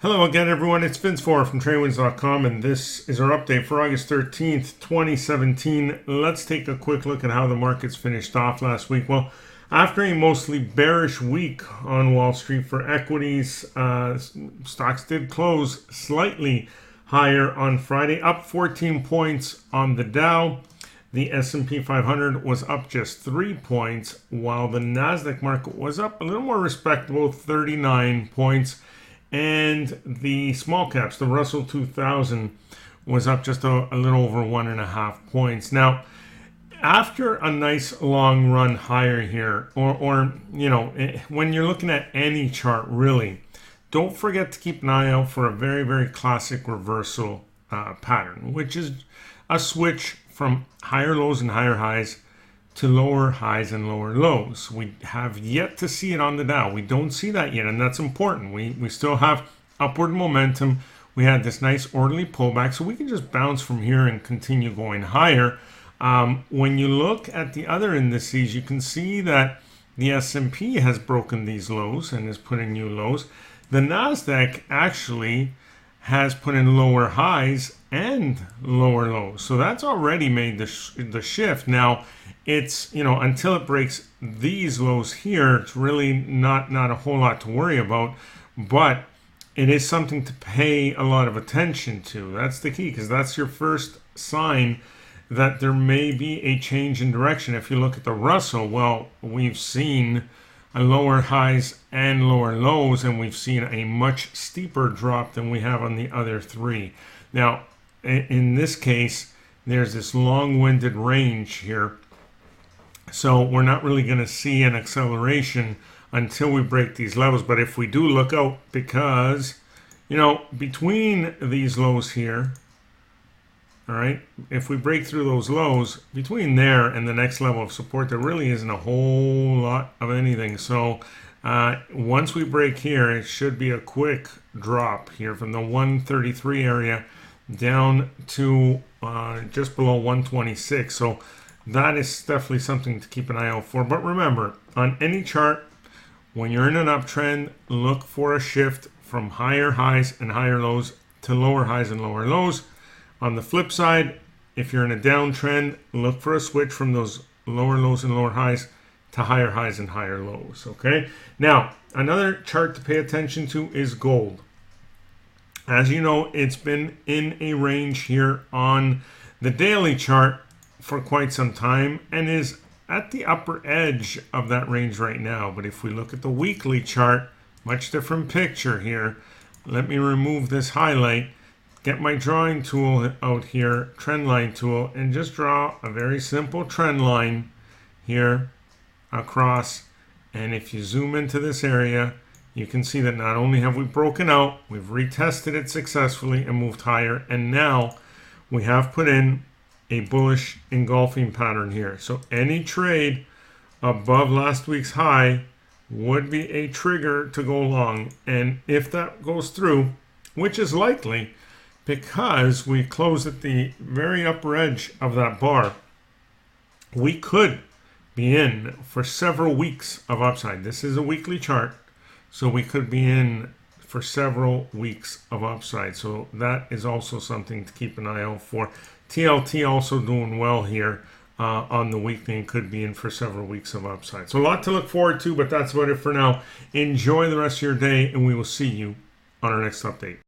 Hello again, everyone. It's Vince Four from TradeWinds.com, and this is our update for August 13th, 2017. Let's take a quick look at how the markets finished off last week. Well, after a mostly bearish week on Wall Street for equities, stocks did close slightly higher on Friday, up 14 points on the Dow. The S&P 500 was up just 3 points, while the Nasdaq market was up a little more respectable, 39 points. And the small caps, the Russell 2000, was up just a little over 1.5 points. Now, after a nice long run higher here, when you're looking at any chart, really, don't forget to keep an eye out for a very, very classic reversal pattern, which is a switch from higher lows and higher highs to lower highs and lower lows. We have yet to see it on the Dow. We don't see that yet, and that's important. We still have upward momentum. We had this nice orderly pullback, so we can just bounce from here and continue going higher. When you look at the other indices, you can see that the S&P has broken these lows and is putting new lows. The Nasdaq actually has put in lower highs and lower lows, so that's already made the shift. Now, it's, until it breaks these lows here, it's really not a whole lot to worry about, but it is something to pay a lot of attention to. That's the key, because that's your first sign that there may be a change in direction. If you look at the Russell, well, we've seen a lower highs and lower lows, and we've seen a much steeper drop than we have on the other three. Now, in this case, there's this long-winded range here. So we're not really going to see an acceleration until we break these levels. But if we do, look out, because, between these lows here, all right, if we break through those lows, between there and the next level of support, there really isn't a whole lot of anything. So once we break here, it should be a quick drop here from the 133 area down to just below 126. So that is definitely something to keep an eye out for. But remember, on any chart, when you're in an uptrend, look for a shift from higher highs and higher lows to lower highs and lower lows. On the flip side, if you're in a downtrend, look for a switch from those lower lows and lower highs to higher highs and higher lows. Okay? Now, another chart to pay attention to is gold. As you know, it's been in a range here on the daily chart for quite some time and is at the upper edge of that range right now. But if we look at the weekly chart, much different picture here. Let me remove this highlight, get my drawing tool out here, trend line tool, and just draw a very simple trend line here across. And if you zoom into this area, you can see that not only have we broken out, we've retested it successfully and moved higher, and now we have put in a bullish engulfing pattern here. So any trade above last week's high would be a trigger to go long. And if that goes through, which is likely because we closed at the very upper edge of that bar, we could be in for several weeks of upside. This is a weekly chart, so we could be in for several weeks of upside. So that is also something to keep an eye out for. TLT also doing well here on the weekly and could be in for several weeks of upside. So a lot to look forward to, but that's about it for now. Enjoy the rest of your day, and we will see you on our next update.